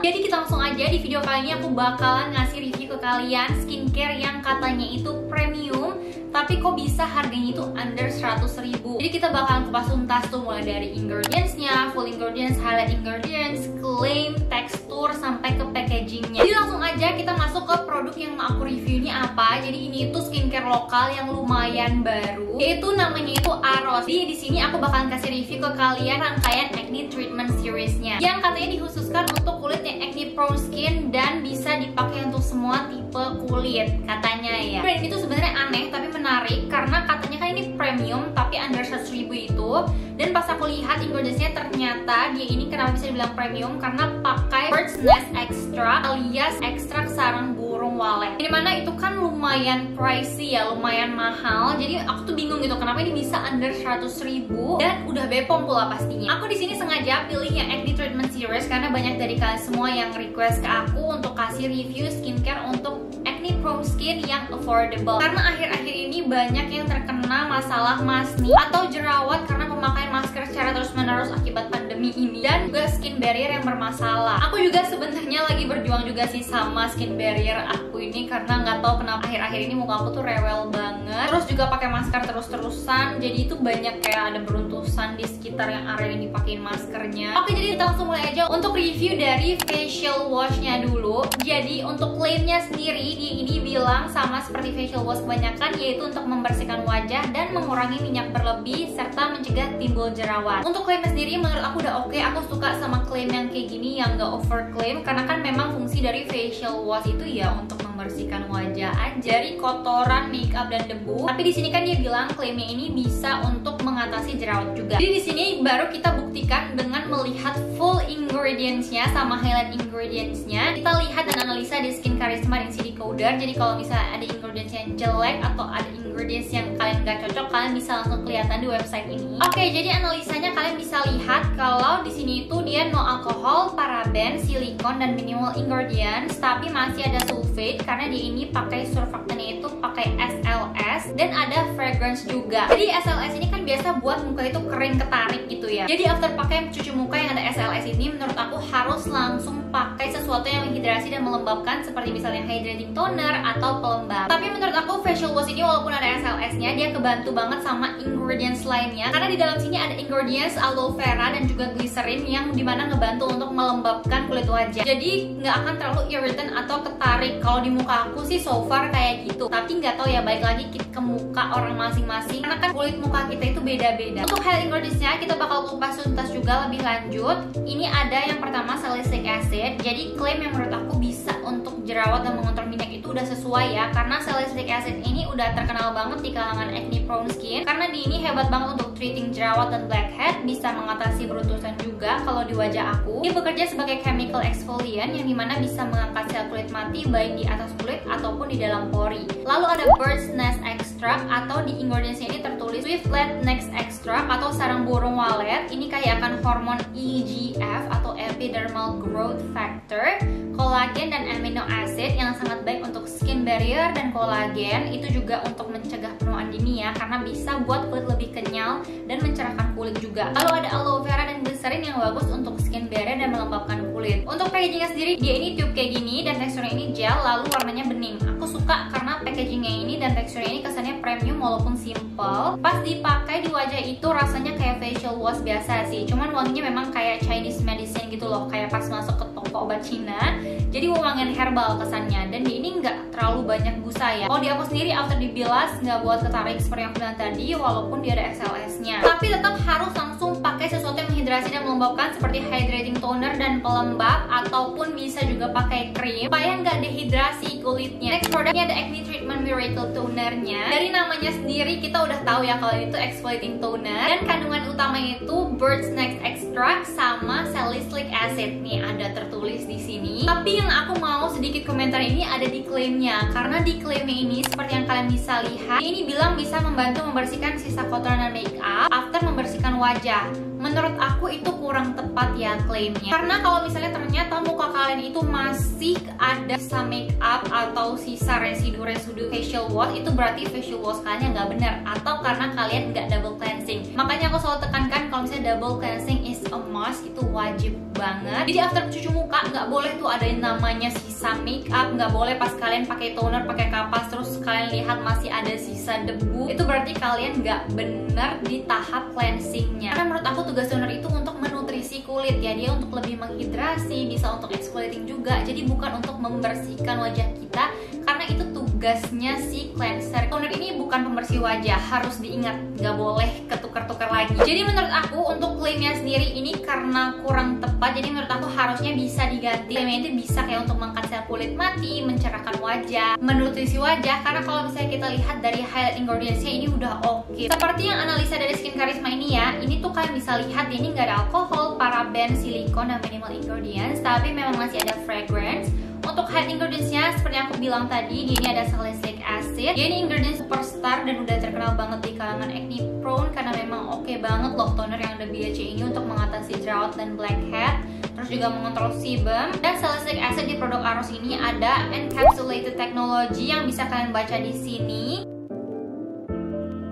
Jadi kita langsung aja, di video kali ini aku bakalan ngasih review ke kalian skincare yang katanya itu premium tapi kok bisa harganya itu under 100.000. Jadi kita bakalan kupas tuntas tuh, mulai dari ingredientsnya, full ingredients, highlight ingredients, claim, tekstur, sampai ke packagingnya. Jadi langsung aja kita masuk ke produk yang mau aku review ini apa. Jadi ini itu skincare lokal yang lumayan baru, yaitu namanya itu Aros. Jadi di sini aku bakalan kasih review ke kalian rangkaian acne treatment seriesnya yang katanya dikhususkan untuk kulit yang acne prone skin dan bisa dipakai untuk semua tipe kulit katanya ya. Brand ini tuh sebenarnya aneh tapi menarik karena katanya kan ini premium tapi under 100.000 itu. Dan pas aku lihat ingredientsnya ternyata dia ini kenapa bisa dibilang premium karena pakai bird's nest extract alias ekstrak sarang burung walet. Dimana itu kan lumayan pricey ya, lumayan mahal. Jadi aku tuh bingung gitu kenapa ini bisa under 100.000 dan udah Bepom pula pastinya. Aku di sini sengaja pilih yang acne treatment series karena banyak dari kalian semua yang request ke aku untuk kasih review skincare untuk acne prone skin yang affordable. Karena akhir-akhir ini banyak yang terkena masalah masni atau jerawat karena pemakaian masker secara terus-menerus akibat pandemi ini, dan juga skin barrier yang bermasalah. Aku juga sebenarnya lagi berjuang juga sih sama skin barrier aku ini karena nggak tahu kenapa akhir-akhir ini muka aku tuh rewel banget. Terus juga pakai masker terus-terusan, jadi itu banyak kayak ada beruntusan di sekitar yang area yang dipakein maskernya. Oke, jadi kita langsung mulai aja untuk review dari facial washnya dulu. Jadi untuk claimnya sendiri dia ini bilang sama seperti facial wash kebanyakan, yaitu untuk membersihkan wajah dan mengurangi minyak berlebih serta mencegah timbul jerawat. Untuk klaimnya sendiri menurut aku udah oke. Aku suka sama klaim yang kayak gini yang gak over claim karena kan memang fungsi dari facial wash itu ya untuk membersihkan wajah aja dari kotoran, makeup dan debu. Tapi di sini kan dia bilang klaimnya ini bisa untuk mengatasi jerawat juga. Jadi di sini baru kita buktikan dengan melihat full ingredientsnya sama highlight ingredientsnya. Kita lihat dan analisa di Skin Charisma dan CD Coder. Jadi kalau misalnya ada ingredients yang jelek atau ada ingredients yang kalian gak cocok, kalian bisa langsung kelihatan di website ini. Oke, jadi analisanya kalian bisa lihat kalau di sini itu dia no alkohol, paraben, silikon dan minimal ingredients, tapi masih ada sulfate karena dia ini pakai surfaktannya itu pakai SLS dan ada fragrance juga. Jadi SLS ini kan biasa buat muka itu kering ketarik gitu ya. Jadi after pakai cuci muka yang ada SLS ini, menurut aku harus langsung pakai sesuatu yang menghidrasi dan melembabkan seperti misalnya hydrating toner atau pelembab. Tapi menurut aku facial wash ini walaupun ada SLS-nya, dia kebantu banget sama ingredients lainnya karena di dalam sini ada ingredients aloe vera dan juga glycerin yang dimana ngebantu untuk melembabkan kulit wajah. Jadi nggak akan terlalu irritant atau ketarik. Kalau di muka aku sih so far kayak gitu. Tapi nggak tahu ya, balik lagi ke muka orang masing-masing karena kan kulit muka kita itu beda-beda. Untuk highlight ingredientsnya kita bakal kupas tuntas juga lebih lanjut. Ini ada yang pertama salicylic acid. Jadi klaim yang menurut aku bisa untuk jerawat dan mengontrol minyak itu udah sesuai ya, karena salicylic acid ini udah terkenal banget di kalangan acne prone skin karena di ini hebat banget untuk treating jerawat dan blackhead, bisa mengatasi beruntusan juga kalau di wajah aku. Dia bekerja sebagai chemical exfoliant yang dimana bisa mengangkat sel kulit mati baik di atas kulit ataupun di dalam pori. Lalu ada bird's nest extract atau di ingredientsnya ini tertulis swiftlet nest extract atau sarang burung walet. Ini kaya akan hormon EGF atau epidermal growth factor, kolagen dan amino acid yang sangat baik untuk skin barrier dan kolagen. Itu juga untuk mencegah penuaan dini ya, karena bisa buat kulit lebih kenyal dan mencerahkan kulit juga. Lalu ada aloe vera dan glycerin yang bagus untuk skin barrier dan melembabkan kulit. Untuk packagingnya sendiri dia ini tube kayak gini dan teksturnya ini gel, lalu warnanya bening. Aku suka karena packagingnya ini dan teksturnya ini kesannya premium walaupun simple. Pas dipakai di wajah itu rasanya kayak facial wash biasa sih, cuman wanginya memang kayak Chinese medicine gitu loh, kayak pas masuk ke toko obat Cina. Jadi wangian herbal kesannya, dan di ini nggak terlalu banyak busa ya. Kalau di aku sendiri after dibilas nggak buat ketarik seperti yang aku bilang tadi, walaupun dia ada SLS-nya. Tapi tetap harus langsung pakai sesuatu yang menghidrasi dan melembabkan seperti hydrating toner dan pelembab, ataupun bisa juga pakai krim supaya nggak dehidrasi kulitnya. Next produknya ada Acne Treatment Miracle Tonernya. Dari namanya sendiri kita udah tahu ya kalau itu exfoliating toner, dan kandungan utamanya itu bird's nest extract sama salicylic acid. Nih ada tertulis di sini. Tapi yang aku mau sedikit komentar ini ada di klaimnya, karena di klaimnya ini seperti yang kalian bisa lihat, ini bilang bisa membantu membersihkan sisa kotoran dan make up after membersihkan membersihkan wajah. Menurut aku itu kurang tepat ya klaimnya. Karena kalau misalnya ternyata muka kalian itu masih ada sisa make up atau sisa residu-residu facial wash, itu berarti facial wash kalian nggak benar, atau karena kalian nggak double cleansing. Makanya aku selalu tekankan kalau misalnya double cleansing is a must, itu wajib banget. Jadi after cuci muka nggak boleh tuh ada yang namanya sisa make up, nggak boleh pas kalian pakai toner, pakai kapas terus kalian lihat masih ada sisa debu. Itu berarti kalian nggak benar di tahap cleansingnya. Karena menurut aku tugas toner itu untuk menutrisi kulit ya, dia untuk lebih menghidrasi, bisa untuk exfoliating juga. Jadi bukan untuk membersihkan wajah kita, karena itu tugasnya si cleanser. Toner ini bukan pembersih wajah, harus diingat, nggak boleh ketukar-tukar lagi. Jadi menurut aku untuk klaimnya sendiri ini karena kurang tepat, jadi menurut aku harusnya bisa diganti. Klaimnya itu bisa kayak untuk mengangkat sel kulit mati, mencerahkan wajah, menutrisi wajah. Karena kalau misalnya kita lihat dari highlight ingredientsnya ini udah oke. Seperti yang analisa dari Skin Charisma ini ya, ini tuh kalian bisa lihat ini nggak ada alkohol, paraben, silikon, dan minimal ingredients, tapi memang masih ada fragrance. Untuk highlight ingredientsnya seperti yang aku bilang tadi, di ini ada salicylic acid. Dia ini ingredient superstar dan udah terkenal banget di kalangan acne prone karena memang oke banget loh toner yang ada BHA ini untuk mengatasi jerawat dan blackhead, terus juga mengontrol sebum. Dan salicylic acid di produk AROS ini ada encapsulated technology yang bisa kalian baca di sini.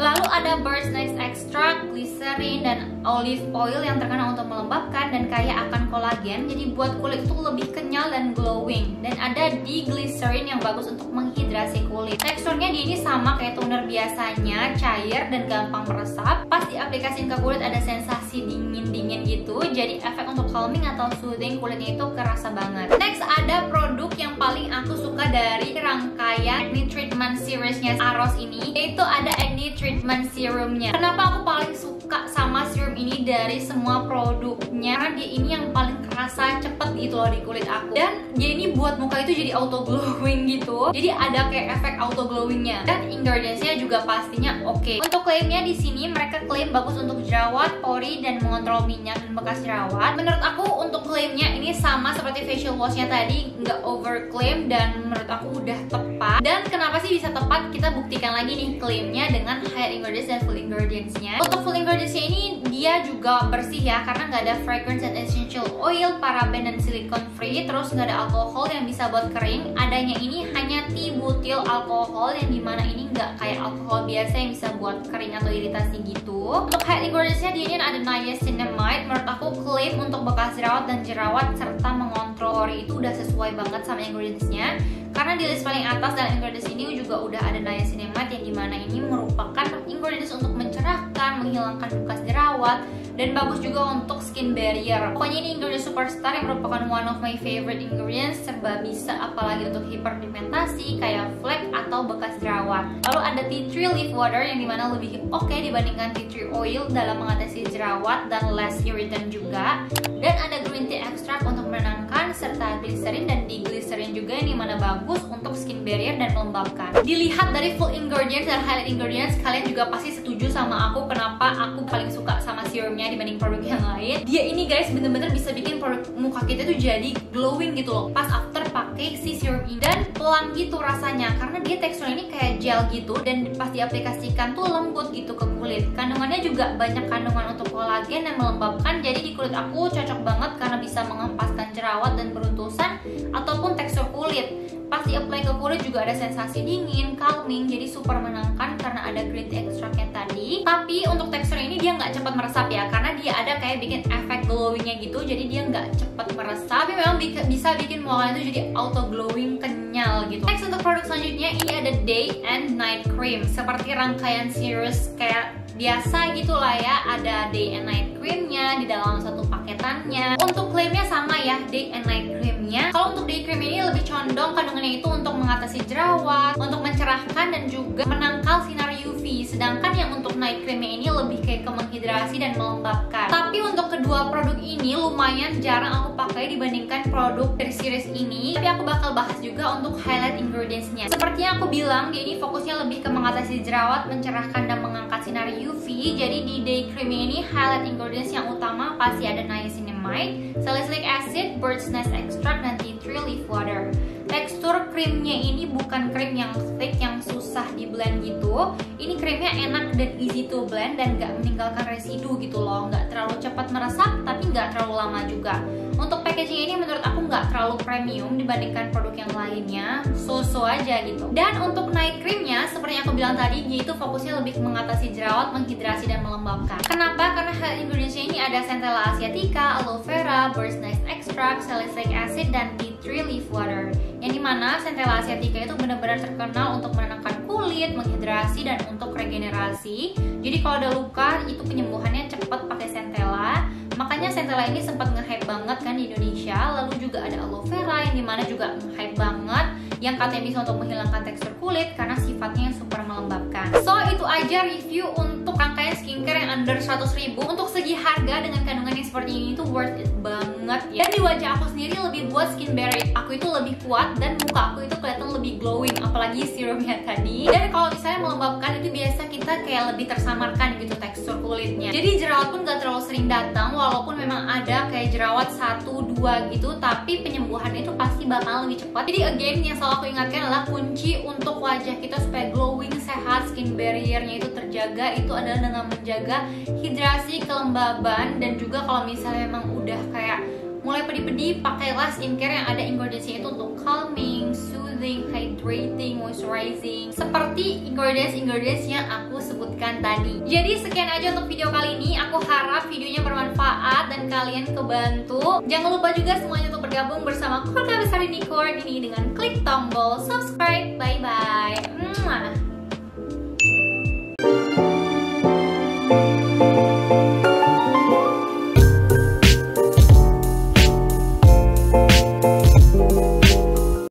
Lalu ada bird's nest extract, glycerin, dan olive oil yang terkenal untuk melembabkan dan kaya akan kolagen. Jadi buat kulit itu lebih kenyal dan glowing. Dan ada D-glycerin yang bagus untuk menghidrasi kulit. Teksturnya dia ini sama kayak toner biasanya, cair dan gampang meresap. Pas diaplikasikan ke kulit ada sensasi dingin-dingin gitu. Jadi efek untuk calming atau soothing kulitnya itu kerasa banget. Next ada produk yang paling aku suka dari rangkaian acne treatment seriesnya AROS ini, yaitu ada acne treatment serumnya. Kenapa aku paling suka sama serum ini dari semua produknya? Karena dia ini yang paling kerasa cepet gitu loh di kulit aku. Dan dia ini buat muka itu jadi auto glowing gitu. Jadi ada kayak efek auto glowingnya. Dan ingredientsnya juga pastinya oke. Untuk klaimnya di sini mereka klaim bagus untuk jerawat, pori, dan mengontrol minyak dan bekas jerawat. Menurut aku untuk klaimnya ini sama seperti facial washnya tadi, nggak overclaim, dan menurut aku udah tepat. Dan kenapa sih bisa tepat? Kita buktikan lagi nih klaimnya dengan highlight ingredients dan full ingredientsnya. Untuk full ingredientsnya ini dia juga bersih ya, karena nggak ada fragrance and essential oil, paraben dan silikon free, terus nggak ada alkohol yang bisa buat kering. Adanya ini hanya T-butyl alkohol yang dimana ini nggak kayak alkohol biasa yang bisa buat kering atau iritasi gitu. Untuk highlight ingredientsnya dia ini ada niacinamide. Menurut aku klaim untuk bekas jerawat dan jerawat serta mengontrol pori itu udah sesuai banget sama ingredientsnya. Karena di list paling atas dalam ingredients ini juga udah ada niacinamide yang dimana ini merupakan ingredients untuk mencerahkan, menghilangkan bekas jerawat, dan bagus juga untuk skin barrier. Pokoknya ini ingredients superstar yang merupakan one of my favorite ingredients, serba bisa apalagi untuk hiperpigmentasi kayak flek atau bekas jerawat. Lalu ada tea tree leaf water yang dimana lebih oke dibandingkan tea tree oil dalam mengatasi jerawat dan less irritant juga. Dan ada green tea extract untuk menenangkan, serta glycerin dan D-glycerin juga yang dimana bagus untuk skin barrier dan melembabkan. Dilihat dari full ingredients dan highlight ingredients, kalian juga pasti setuju sama aku kenapa aku paling suka sama serumnya dibanding produk yang lain. Dia ini guys bener-bener bisa bikin produk muka kita tuh jadi glowing gitu loh pas after pakai si serum ini, dan pelan gitu rasanya karena dia teksturnya ini kayak gel gitu, dan pas diaplikasikan tuh lembut gitu ke kulit. Kandungannya juga banyak kandungan untuk kolagen dan melembabkan, jadi di kulit aku cocok banget karena bisa mengempaskan jerawat dan beruntusan ataupun tekstur kulit. Pas di-apply ke kulit juga ada sensasi dingin, calming, jadi super menenangkan karena ada green tea extractnya tadi. Tapi untuk tekstur ini dia nggak cepat meresap ya, karena dia ada kayak bikin efek glowingnya gitu, jadi dia nggak cepat meresap. Tapi memang bisa bikin muka itu jadi auto glowing, kenyal gitu. Next untuk produk selanjutnya ini ada day and night cream, seperti rangkaian series kayak biasa gitulah ya. Ada day and night creamnya di dalam satu paketannya. Untuk klaimnya sama ya, day and night creamnya. Kalau untuk day cream ini lebih condong kandungannya itu untuk mengatasi jerawat, untuk mencerahkan dan juga menangkal sinar UV. Sedangkan yang untuk night creamnya ini lebih kayak ke menghidrasi dan melembabkan. Tapi untuk kedua produk ini lumayan jarang aku pakai dibandingkan produk dari series ini. Tapi aku bakal bahas juga untuk highlight ingredientsnya. Seperti yang aku bilang, dia ini fokusnya lebih ke mengatasi jerawat, mencerahkan dan mengangkat sinar UV. Jadi di day cream ini highlight ingredients yang utama pasti ada niacinamide. ceramide, salicylic acid, bird's nest extract, dan tea tree leaf water. Tekstur krimnya ini bukan krim yang thick yang susah di blend gitu. Ini krimnya enak dan easy to blend dan gak meninggalkan residu gitu loh. Gak terlalu cepat meresap tapi gak terlalu lama juga. Untuk packaging ini menurut aku gak terlalu premium dibandingkan produk yang lainnya, so-so aja gitu. Dan untuk night creamnya seperti yang aku bilang tadi, dia itu fokusnya lebih mengatasi jerawat, menghidrasi dan melembabkan. Kenapa? Karena Indonesia ini ada Centella asiatica, aloe vera, bird's nest extract, salicylic acid, dan tea tree leaf water. Yang dimana Centella asiatica itu benar-benar terkenal untuk menenangkan kulit, menghidrasi, dan untuk regenerasi. Jadi kalau ada luka itu penyembuhannya cepat pakai Centella. Makanya Centella ini sempat nge-hype banget kan di Indonesia. Lalu juga ada aloe vera yang dimana juga nge-hype banget, yang katanya bisa untuk menghilangkan tekstur kulit karena sifatnya yang super melembabkan. So itu aja review untuk rangkaian skincare yang under 100.000. Untuk segi harga dengan kandungan yang seperti ini tuh worth it banget ya. Dan di wajah aku sendiri lebih buat skin barrier aku itu lebih kuat dan muka aku itu kelihatan lebih glowing, apalagi serumnya tadi. Dan kalau misalnya melembabkan itu biasa kita kayak lebih tersamarkan gitu tekstur kulitnya. Jadi jerawat pun gak terlalu sering datang, walaupun memang ada kayak jerawat 1-2 gitu, tapi penyembuhan itu pasti bakal lebih cepat. Jadi again yang selalu aku ingatkan adalah kunci untuk wajah kita supaya glowing, sehat, skin barriernya itu terjaga, itu adalah dengan menjaga hidrasi, kelembaban, dan juga kalau misalnya memang udah kayak mulai pedih-pedih, pakailah skincare yang ada ingredientsnya itu untuk calming, soothing, hydrating, moisturizing, seperti ingredients yang aku sebutkan tadi. Jadi sekian aja untuk video kali ini. Aku harap videonya bermanfaat dan kalian kebantu. Jangan lupa juga semuanya untuk bergabung bersama Keluarga Besar Unicorn ini dengan klik tombol subscribe. Bye bye.